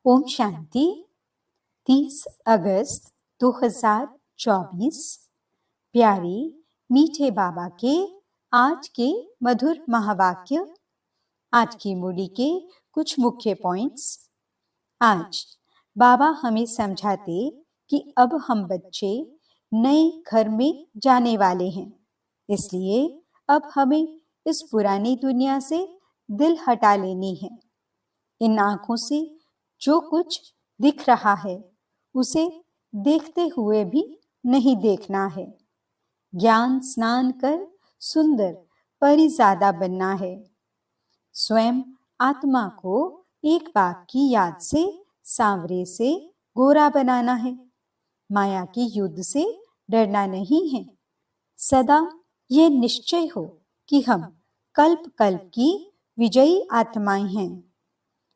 ओम शांति। 30 अगस्त 2024। प्यारे मीठे बाबा के आज के मधुर महावाक्य। आज की मुरली के कुछ मुख्य पॉइंट्स। आज बाबा हमें समझाते कि अब हम बच्चे नए घर में जाने वाले हैं, इसलिए अब हमें इस पुरानी दुनिया से दिल हटा लेनी है। इन आंखों से जो कुछ दिख रहा है उसे देखते हुए भी नहीं देखना है। ज्ञान स्नान कर सुंदर परिजादा बनना है। स्वयं आत्मा को एक बाप की याद से सांवरे से गोरा बनाना है। माया के युद्ध से डरना नहीं है। सदा ये निश्चय हो कि हम कल्प कल्प की विजयी आत्माएं हैं।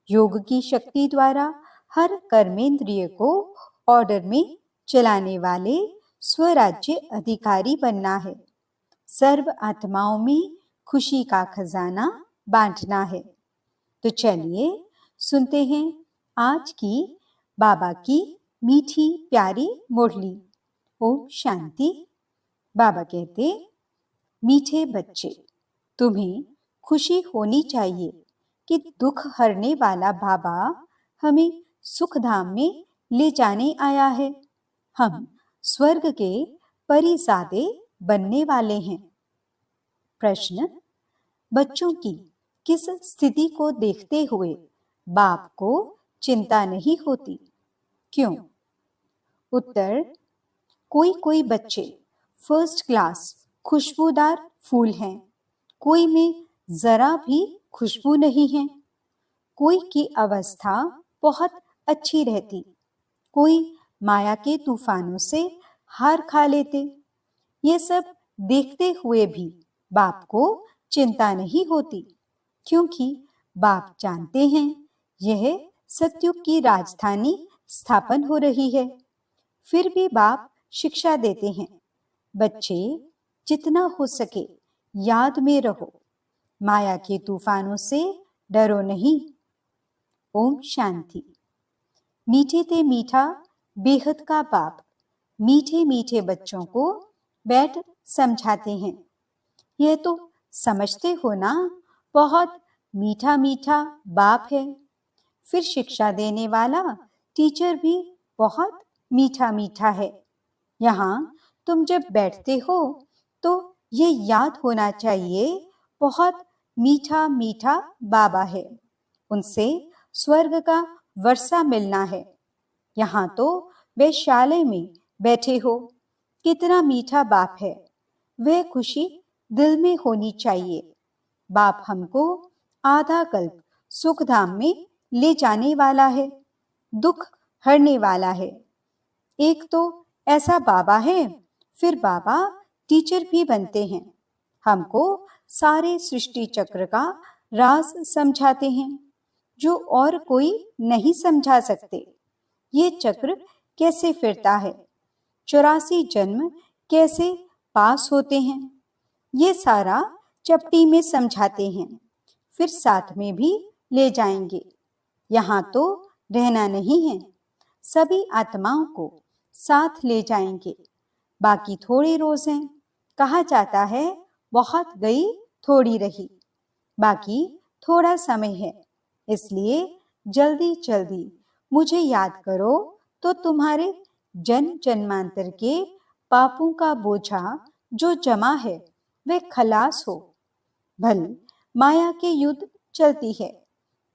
योग की शक्ति द्वारा हर कर्मेंद्रिय को ऑर्डर में चलाने वाले स्वराज्य अधिकारी बनना है। सर्व आत्माओं में खुशी का खजाना बांटना है। तो चलिए सुनते हैं आज की बाबा की मीठी प्यारी मुरली। ओम शांति। बाबा कहते, मीठे बच्चे, तुम्हें खुशी होनी चाहिए कि दुख हरने वाला बाबा हमें सुख धाम में ले जाने आया है। हम स्वर्ग के परिजादे बनने वाले हैं। प्रश्न, बच्चों की किस स्थिति को देखते हुए बाप को चिंता नहीं होती? क्यों? उत्तर, कोई कोई बच्चे फर्स्ट क्लास खुशबूदार फूल हैं, कोई में जरा भी खुशबू नहीं है। कोई की अवस्था बहुत अच्छी रहती, कोई माया के तूफानों से हार खा लेते। ये सब देखते हुए भी बाप को चिंता नहीं होती, क्योंकि बाप जानते हैं यह सतयुग की राजधानी स्थापन हो रही है। फिर भी बाप शिक्षा देते हैं, बच्चे जितना हो सके याद में रहो, माया के तूफानों से डरो नहीं। ओम शांति। मीठे ते मीठा बेहद का बाप मीठे मीठे बच्चों को बैठ समझाते हैं। यह तो समझते हो ना, बहुत मीठा मीठा बाप है। फिर शिक्षा देने वाला टीचर भी बहुत मीठा मीठा है। यहाँ तुम जब बैठते हो तो ये याद होना चाहिए, बहुत मीठा मीठा बाबा है, उनसे स्वर्ग का वर्षा मिलना है। यहाँ तो वैशाल्य में बैठे हो, कितना मीठा बाप है, वह खुशी दिल में होनी चाहिए। बाप हमको आधा कल्प सुख धाम में ले जाने वाला है, दुख हरने वाला है। एक तो ऐसा बाबा है, फिर बाबा टीचर भी बनते हैं, हमको सारे सृष्टि चक्र का राज समझाते हैं, जो और कोई नहीं समझा सकते। ये चक्र कैसे फिरता है, 84 जन्म कैसे पास होते हैं, ये सारा चपटी में समझाते हैं। फिर साथ में भी ले जाएंगे। यहाँ तो रहना नहीं है, सभी आत्माओं को साथ ले जाएंगे। बाकी थोड़े रोज हैं, कहा जाता है बहुत गई थोड़ी रही। बाकी थोड़ा समय है, इसलिए जल्दी जल्दी मुझे याद करो तो तुम्हारे जन्म जन्मांतर के पापों का बोझा जो जमा है वह खलास हो। भल माया के युद्ध चलती है,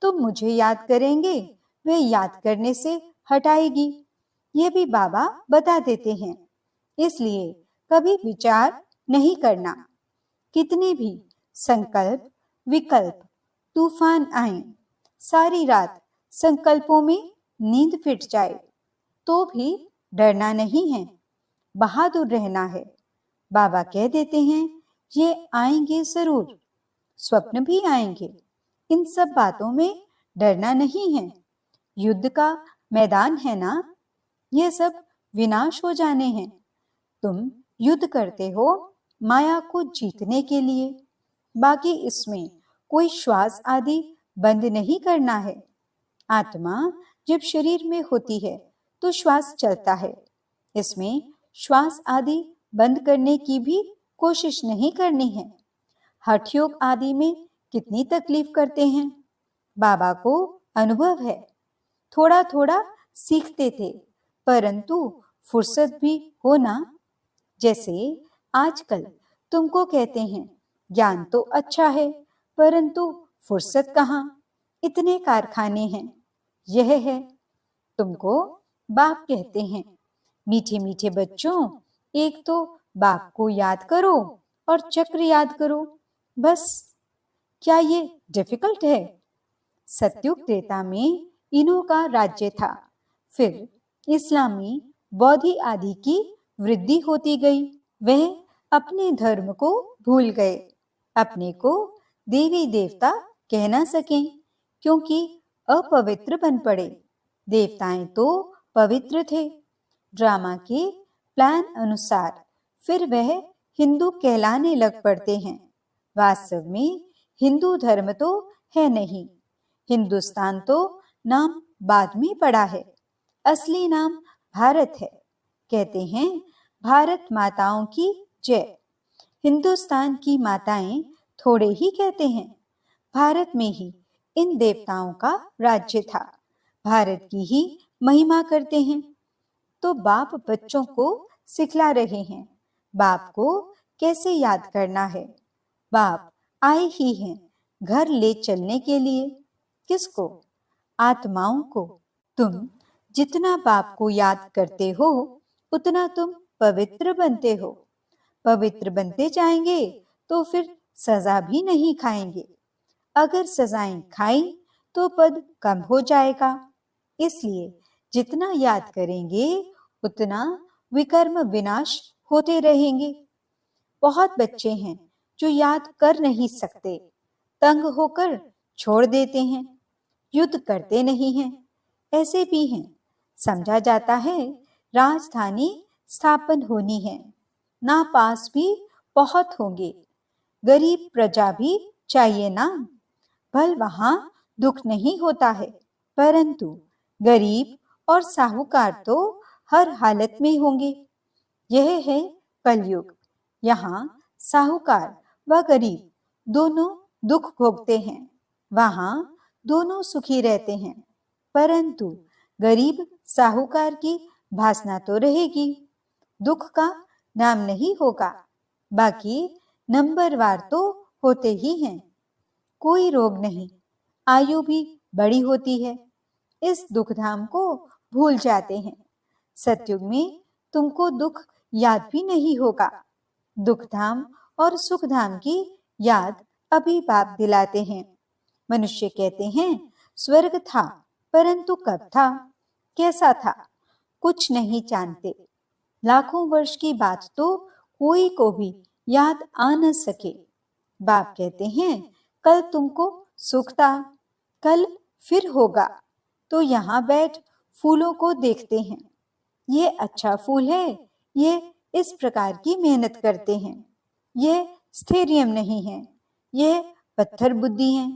तुम मुझे याद करेंगे, वह याद करने से हटाएगी। ये भी बाबा बता देते हैं, इसलिए कभी विचार नहीं करना। कितने भी संकल्प विकल्प तूफान आए, सारी रात संकल्पों में नींद फिट जाए, तो भी डरना नहीं है, बहादुर रहना है। बाबा कह देते हैं ये आएंगे जरूर, स्वप्न भी आएंगे, इन सब बातों में डरना नहीं है। युद्ध का मैदान है ना, ये सब विनाश हो जाने हैं। तुम युद्ध करते हो माया को जीतने के लिए, बाकी इसमें कोई श्वास आदि बंद नहीं करना है। आत्मा जब शरीर में होती है तो श्वास चलता है। इसमें श्वास आदि बंद करने की भी कोशिश नहीं करनी है। हठ योग आदि में कितनी तकलीफ करते हैं, बाबा को अनुभव है। थोड़ा थोड़ा सीखते थे, परंतु फुर्सत भी हो ना। जैसे आजकल तुमको कहते हैं ज्ञान तो अच्छा है, परंतु फुर्सत कहाँ, इतने कारखाने हैं। यह है, तुमको बाप कहते हैं मीठे मीठे बच्चों, एक तो बाप को याद करो और चक्र याद करो, बस। क्या ये डिफिकल्ट है? सत्युग त्रेता में इन्हों का राज्य था। फिर इस्लामी बौद्धि आदि की वृद्धि होती गई। वह अपने धर्म को भूल गए, अपने को देवी देवता कह न सकें, क्योंकि अपवित्र बन पड़े। देवताएं तो पवित्र थे। ड्रामा के प्लान अनुसार फिर वह हिंदू कहलाने लग पड़ते हैं। वास्तव में हिंदू धर्म तो है नहीं। हिंदुस्तान तो नाम बाद में पड़ा है, असली नाम भारत है। कहते हैं भारत माताओं की जय। हिंदुस्तान की माताएं थोड़े ही कहते हैं। भारत में ही इन देवताओं का राज्य था, भारत की ही महिमा करते हैं। तो बाप बच्चों को सिखला रहे हैं बाप को कैसे याद करना है। बाप आए ही हैं घर ले चलने के लिए। किसको? आत्माओं को। तुम जितना बाप को याद करते हो उतना तुम पवित्र बनते हो। पवित्र बनते जाएंगे तो फिर सजा भी नहीं खाएंगे। अगर सजाएं खाई तो पद कम हो जाएगा। इसलिए जितना याद करेंगे उतना विकर्म विनाश होते रहेंगे। बहुत बच्चे हैं जो याद कर नहीं सकते, तंग होकर छोड़ देते हैं, युद्ध करते नहीं हैं। ऐसे भी हैं, समझा जाता है राजधानी स्थापन होनी है, नापास भी बहुत होंगे, गरीब प्रजा भी चाहिए ना। भल वहां दुख नहीं होता है, परंतु गरीब और साहूकार तो हर हालत में होंगे। यह है कलयुग। यहाँ साहूकार व गरीब दोनों दुख भोगते हैं, वहां दोनों सुखी रहते हैं। परंतु गरीब साहूकार की भासना तो रहेगी, दुख का नाम नहीं होगा। बाकी नंबरवार तो होते ही हैं। कोई रोग नहीं, आयु भी बड़ी होती है। इस दुखधाम को भूल जाते हैं। सतयुग में तुमको दुख याद भी नहीं होगा। दुखधाम और सुखधाम की याद अभी बाप दिलाते हैं। मनुष्य कहते हैं स्वर्ग था, परंतु कब था, कैसा था, कुछ नहीं जानते। लाखों वर्ष की बात तो कोई को भी याद आ न सके। बाप कहते हैं कल तुमको सुख था, कल फिर होगा। तो यहाँ बैठ फूलों को देखते हैं। ये अच्छा फूल है, ये इस प्रकार की मेहनत करते हैं। ये स्थैर्य नहीं है, ये पत्थर बुद्धि है।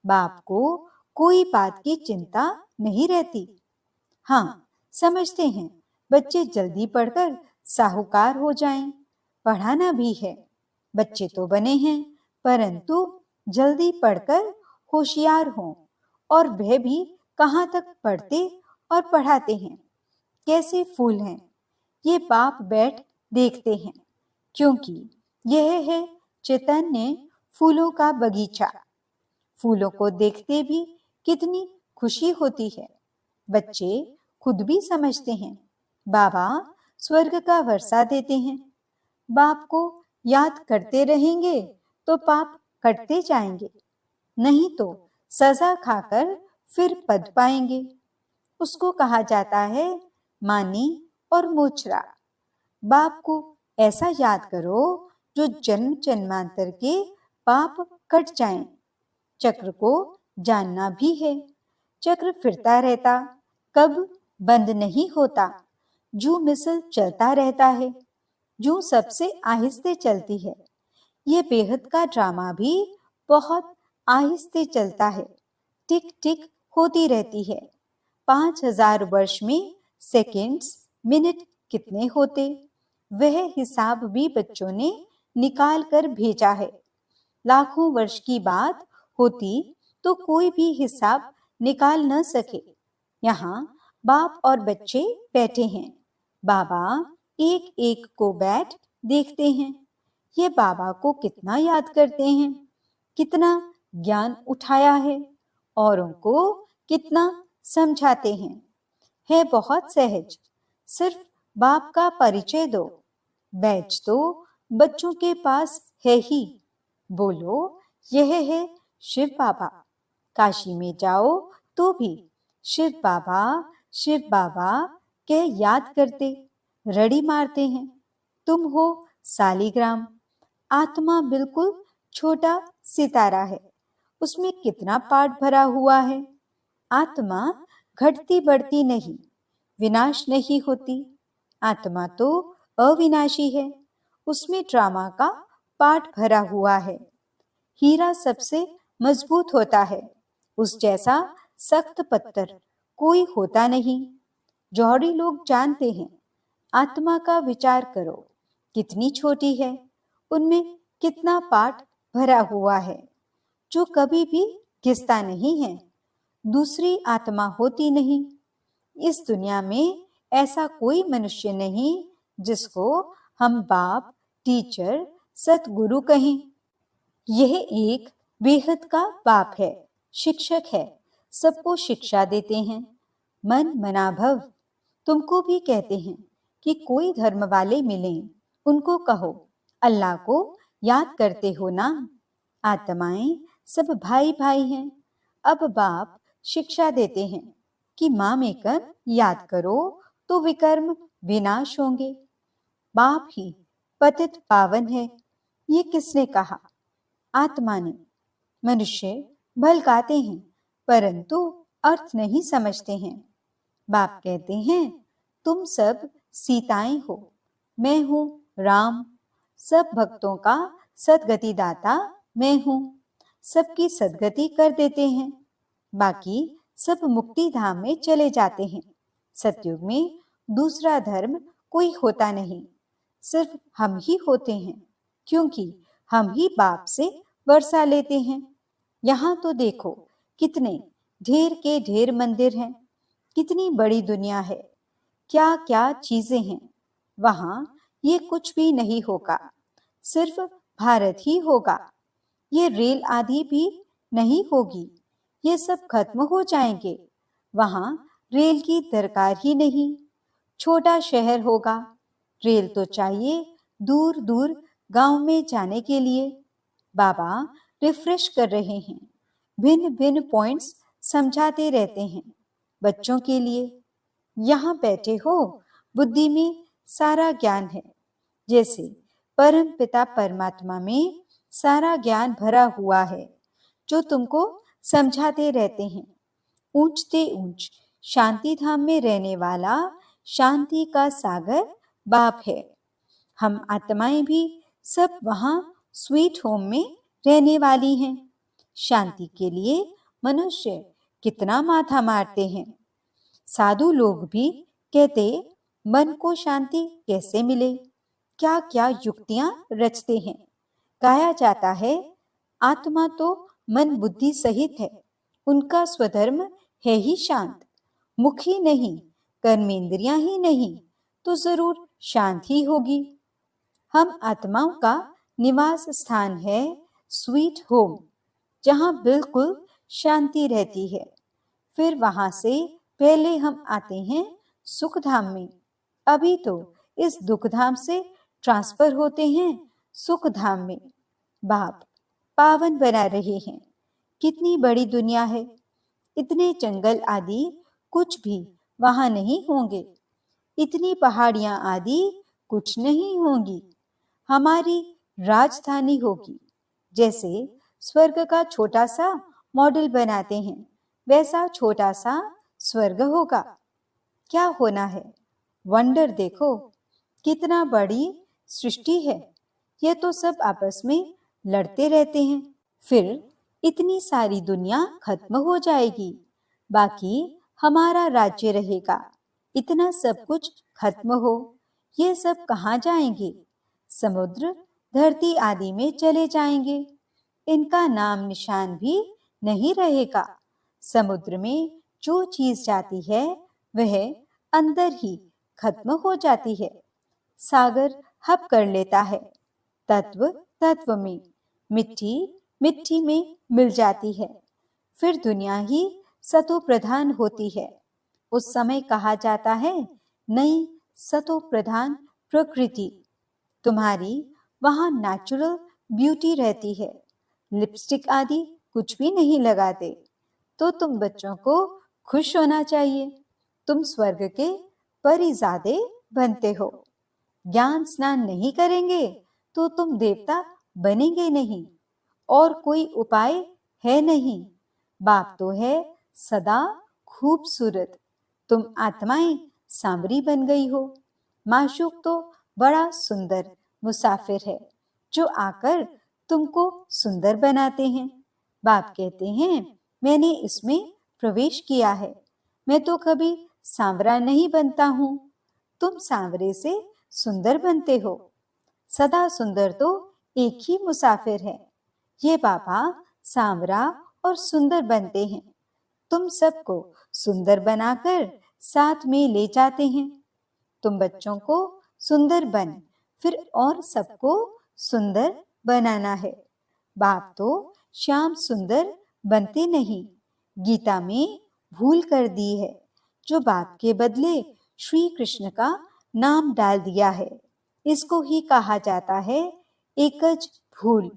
बाप को कोई बात की चिंता नहीं रहती। हाँ, समझते हैं बच्चे जल्दी पढ़कर साहूकार हो जाएं। पढ़ाना भी है, बच्चे तो बने हैं, परंतु जल्दी पढ़कर होशियार हों। और वह भी कहाँ तक पढ़ते और पढ़ाते हैं। कैसे फूल हैं, ये बाप बैठ देखते हैं, क्योंकि यह है चैतन्य फूलों का बगीचा। फूलों को देखते भी कितनी खुशी होती है। बच्चे खुद भी समझते हैं बाबा स्वर्ग का वर्षा देते हैं। बाप को याद करते रहेंगे तो पाप कटते जाएंगे, नहीं तो सजा खाकर फिर पद पाएंगे। उसको कहा जाता है मानी और मोचरा। बाप को ऐसा याद करो जो जन्म जन्मांतर के पाप कट जाएं। चक्र को जानना भी है, चक्र फिरता रहता, कब बंद नहीं होता। जू मिसल चलता रहता है, जू सबसे आहिस्ते चलती है। ये बेहद का ड्रामा भी बहुत आहिस्ते चलता है, टिक टिक होती रहती है। 5000 वर्ष में सेकंड्स, मिनट कितने होते, वह हिसाब भी बच्चों ने निकाल कर भेजा है। लाखों वर्ष की बात होती तो कोई भी हिसाब निकाल न सके। यहाँ बाप और बच्चे बैठे हैं। बाबा एक एक को बैठ देखते हैं। ये बाबा को कितना याद करते हैं, कितना ज्ञान उठाया है, औरों को कितना समझाते हैं। है बहुत सहज, सिर्फ बाप का परिचय दो। बैच तो बच्चों के पास है ही। बोलो, यह है शिव बाबा। काशी में जाओ तो भी शिव बाबा कह याद करते, रड़ी मारते हैं। तुम हो सालीग्राम। आत्मा बिल्कुल छोटा सितारा है, उसमें कितना पाठ भरा हुआ है। आत्मा घटती बढ़ती नहीं, विनाश नहीं होती। आत्मा तो अविनाशी है, उसमें ड्रामा का पाठ भरा हुआ है। हीरा सबसे मजबूत होता है, उस जैसा सख्त पत्थर कोई होता नहीं। जौहरी लोग जानते हैं। आत्मा का विचार करो, कितनी छोटी है, उनमें कितना पाठ भरा हुआ है, जो कभी भी घिसता नहीं है। दूसरी आत्मा होती नहीं। इस दुनिया में ऐसा कोई मनुष्य नहीं जिसको हम बाप, टीचर, सतगुरु कहें। यह एक बेहद का बाप है, शिक्षक है, सबको शिक्षा देते हैं। मन मना भव। तुमको भी कहते हैं कि कोई धर्म वाले मिलें, उनको कहो अल्लाह को याद करते हो ना। आत्माएं सब भाई भाई हैं। अब बाप शिक्षा देते हैं कि माँ में कर्म याद करो तो विकर्म विनाश होंगे। बाप ही पतित पावन है, ये किसने कहा? आत्मा ने। मनुष्य भलकाते हैं परंतु अर्थ नहीं समझते हैं। बाप कहते हैं तुम सब सीताएं हो, मैं हूं राम। सब भक्तों का सदगति दाता मैं हूं। सबकी सदगति कर देते हैं, बाकी सब मुक्ति धाम में चले जाते हैं। सतयुग में दूसरा धर्म कोई होता नहीं, सिर्फ हम ही होते हैं, क्योंकि हम ही बाप से वर्षा लेते हैं। यहाँ तो देखो कितने ढेर के ढेर मंदिर हैं, कितनी बड़ी दुनिया है, क्या क्या चीजें हैं। वहां ये कुछ भी नहीं होगा, सिर्फ भारत ही होगा। ये रेल आदि भी नहीं होगी, ये सब खत्म हो जाएंगे। वहां रेल की दरकार ही नहीं। छोटा शहर होगा, रेल तो चाहिए दूर दूर गांव में जाने के लिए। बाबा रिफ्रेश कर रहे हैं, भिन्न भिन्न पॉइंट्स समझाते रहते हैं बच्चों के लिए। यहाँ बैठे हो, बुद्धि में सारा ज्ञान है, जैसे परम पिता परमात्मा में सारा ज्ञान भरा हुआ है, जो तुमको समझाते रहते हैं। ऊंचते ऊंच शांति धाम में रहने वाला शांति का सागर बाप है। हम आत्माएं भी सब वहां स्वीट होम में रहने वाली हैं। शांति के लिए मनुष्य कितना माथा मारते हैं। साधु लोग भी कहते मन को शांति कैसे मिले, क्या क्या युक्तियां रचते हैं। गाया जाता है आत्मा तो मन बुद्धि सहित है, उनका स्वधर्म है ही शांत। मुख ही नहीं, कर्मेंद्रियां ही नहीं, तो जरूर शांत ही होगी। हम आत्माओं का निवास स्थान है स्वीट होम, जहां बिल्कुल शांति रहती है। फिर वहां से पहले हम आते हैं सुख धाम में। अभी तो इस दुख धाम से ट्रांसफर होते हैं सुख धाम में। बाप पावन बना रहे हैं। कितनी बड़ी दुनिया है, इतने जंगल आदि कुछ भी वहां नहीं होंगे, इतनी पहाड़ियां आदि कुछ नहीं होंगी। हमारी राजधानी होगी। जैसे स्वर्ग का छोटा सा मॉडल बनाते हैं, वैसा छोटा सा स्वर्ग होगा। क्या होना है? वंडर देखो, कितना बड़ी सृष्टि है। ये तो सब आपस में लड़ते रहते हैं। फिर इतनी सारी दुनिया खत्म हो जाएगी। बाकी हमारा राज्य रहेगा। इतना सब कुछ खत्म हो, ये सब कहाँ जाएंगे? समुद्र, धरती आदि में चले जाएंगे। इनका नाम निशान भी नहीं रहेगा। समुद्र में जो चीज जाती है वह अंदर ही खत्म हो जाती है। सागर हब कर लेता है। तत्व तत्व में, मिट्टी मिट्टी में मिल जाती है। फिर दुनिया ही सतो प्रधान होती है। उस समय कहा जाता है नई सतो प्रधान प्रकृति। तुम्हारी वहां नेचुरल ब्यूटी रहती है। लिपस्टिक आदि कुछ भी नहीं लगाते। तो तुम बच्चों को खुश होना चाहिए। तुम स्वर्ग के परिजादे बनते हो। ज्ञान स्नान नहीं करेंगे तो तुम देवता बनेंगे नहीं। और कोई उपाय है नहीं। बाप तो है सदा खूबसूरत। तुम आत्माएं सांवरी बन गई हो। माशूक तो बड़ा सुंदर मुसाफिर है जो आकर तुमको सुंदर बनाते हैं। बाप कहते हैं मैंने इसमें प्रवेश किया है। मैं तो कभी सांवरा नहीं बनता हूँ। तुम सांवरे से सुंदर बनते हो। सदा सुंदर तो एक ही मुसाफिर है। ये बाबा सांवरा और सुंदर बनते हैं। तुम सबको सुंदर बनाकर साथ में ले जाते हैं। तुम बच्चों को सुंदर बन फिर और सबको सुंदर बनाना है। बाप तो श्याम सुंदर बनते नहीं। गीता में भूल कर दी है जो बाप के बदले श्री कृष्ण का नाम डाल दिया है। इसको ही कहा जाता है एकज भूल।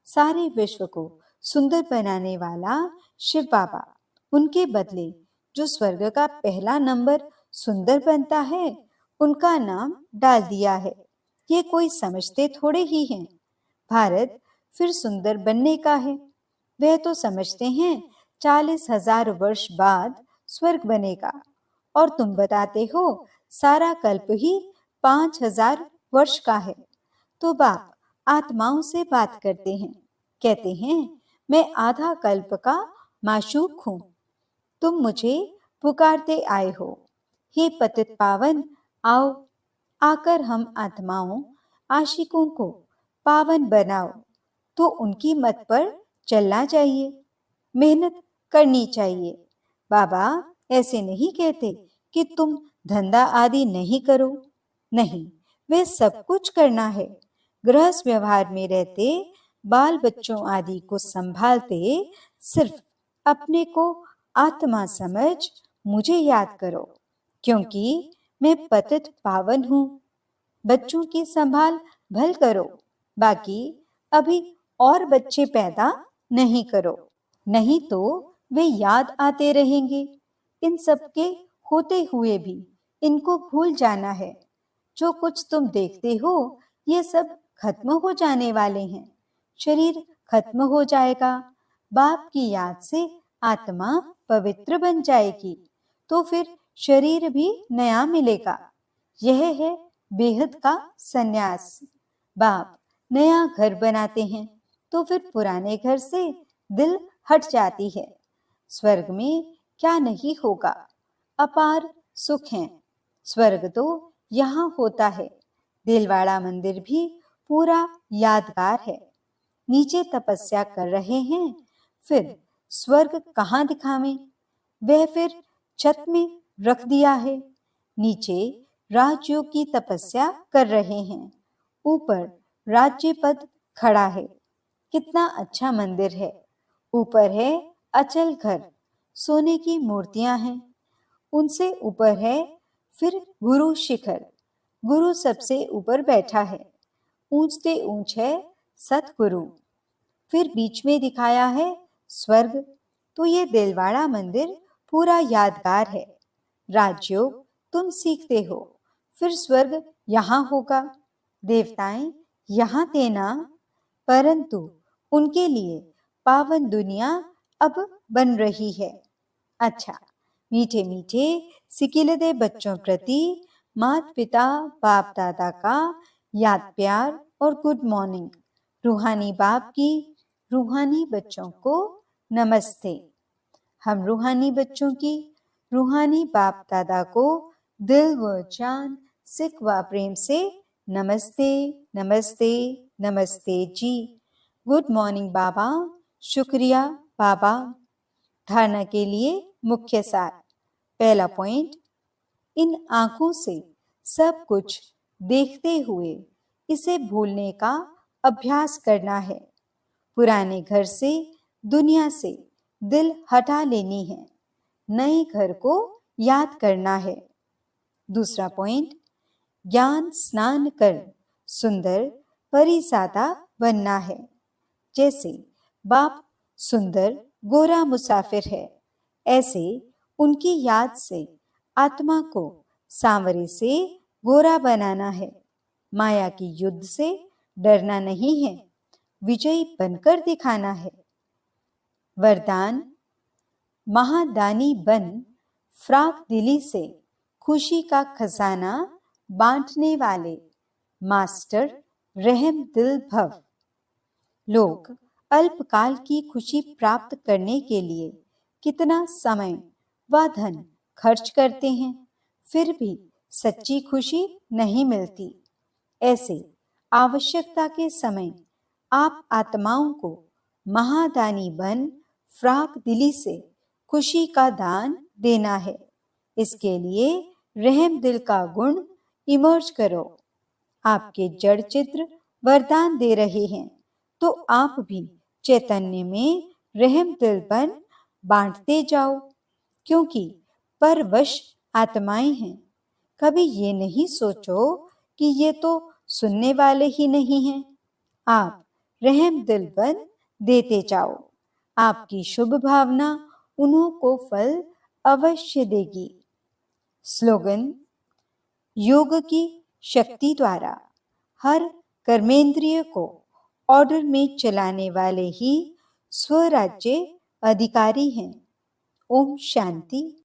सारे विश्व को सुंदर बनाने वाला शिव बाबा, उनके बदले जो स्वर्ग का पहला नंबर सुंदर बनता है उनका नाम डाल दिया है। ये कोई समझते थोड़े ही हैं। भारत फिर सुंदर बनने का है। वह तो समझते हैं 40,000 वर्ष बाद स्वर्ग बनेगा। और तुम बताते हो सारा कल्प ही 5,000 वर्ष का है। तो बाप आत्माओं से बात करते हैं। कहते हैं मैं आधा कल्प का माशूक हूँ। तुम मुझे पुकारते आए हो। हे पतित पावन, आओ, आकर हम आत्माओं आशिकों को पावन बनाओ। तो उनकी मत पर चलना चाहिए, मेहनत करनी चाहिए। बाबा ऐसे नहीं कहते कि तुम धंधा आदि नहीं करो। नहीं, वे सब कुछ करना है। गृहस्थ व्यवहार में रहते बाल बच्चों आदि को संभालते सिर्फ अपने को आत्मा समझ मुझे याद करो, क्योंकि मैं पतित पावन हूँ। बच्चों की संभाल भल करो। बाकी अभी और बच्चे पैदा नहीं करो, नहीं तो वे याद आते रहेंगे। इन सब के होते हुए भी इनको भूल जाना है। जो कुछ तुम देखते हो ये सब खत्म हो जाने वाले हैं। शरीर खत्म हो जाएगा। बाप की याद से आत्मा पवित्र बन जाएगी। तो फिर शरीर भी नया मिलेगा। यह है बेहद का संन्यास। बाप नया घर बनाते हैं तो फिर पुराने घर से दिल हट जाती है। स्वर्ग में क्या नहीं होगा, अपार सुख है। स्वर्ग तो यहाँ होता है। दिलवाड़ा मंदिर भी पूरा यादगार है। नीचे तपस्या कर रहे हैं, फिर स्वर्ग कहाँ दिखावें? वह फिर छत में रख दिया है। नीचे राजयोग की तपस्या कर रहे हैं, ऊपर राज्य पद खड़ा है। कितना अच्छा मंदिर है। ऊपर है अचल घर, सोने की मूर्तियां हैं। उनसे ऊपर है फिर गुरु शिखर। गुरु सबसे ऊपर बैठा है। ऊंचते ऊंच है सतगुरु। फिर बीच में दिखाया है स्वर्ग। तो ये दिलवाड़ा मंदिर पूरा यादगार है। राजयोग तुम सीखते हो, फिर स्वर्ग यहाँ होगा। देवताएं यहाँ थे ना, परंतु उनके लिए पावन दुनिया अब बन रही है। अच्छा, मीठे मीठे सिकिलदे बच्चों प्रति माता पिता बाप दादा का याद प्यार और गुड मॉर्निंग। रूहानी बाप की रूहानी बच्चों को नमस्ते। हम रूहानी बच्चों की रूहानी बाप दादा को दिल व जान, सिक व प्रेम से नमस्ते नमस्ते नमस्ते जी। गुड मॉर्निंग बाबा। शुक्रिया बाबा। धारणा के लिए मुख्य सार। पहला पॉइंट, इन आंखों से सब कुछ देखते हुए इसे भूलने का अभ्यास करना है। पुराने घर से, दुनिया से दिल हटा लेनी है, नए घर को याद करना है। दूसरा पॉइंट, ज्ञान स्नान कर सुंदर परिसादा बनना है। जैसे बाप सुंदर गोरा मुसाफिर है, ऐसे उनकी याद से आत्मा को सांवरे से गोरा बनाना है। माया की युद्ध से डरना नहीं है, विजयी बनकर दिखाना है। वरदान, महादानी बन फ्राक दिली से खुशी का खजाना बांटने वाले मास्टर रहम दिल भव। लोग अल्पकाल की खुशी प्राप्त करने के लिए कितना समय व धन खर्च करते हैं, फिर भी सच्ची खुशी नहीं मिलती। ऐसे आवश्यकता के समय आप आत्माओं को महादानी बन फ्राक दिली से खुशी का दान देना है। इसके लिए रहम दिल का गुण इमर्ज करो। आपके जड़ चित्र वरदान दे रहे हैं, तो आप भी चैतन्य में रहम दिल बन बांटते जाओ, क्योंकि परवश आत्माएं हैं। कभी ये नहीं सोचो कि ये तो सुनने वाले ही नहीं हैं। आप रहम दिल बन देते जाओ। आपकी शुभ भावना उन्हों को फल अवश्य देगी। स्लोगन, योग की शक्ति द्वारा हर कर्मेंद्रिय को ऑर्डर में चलाने वाले ही स्वराज्य अधिकारी हैं। ओम शांति।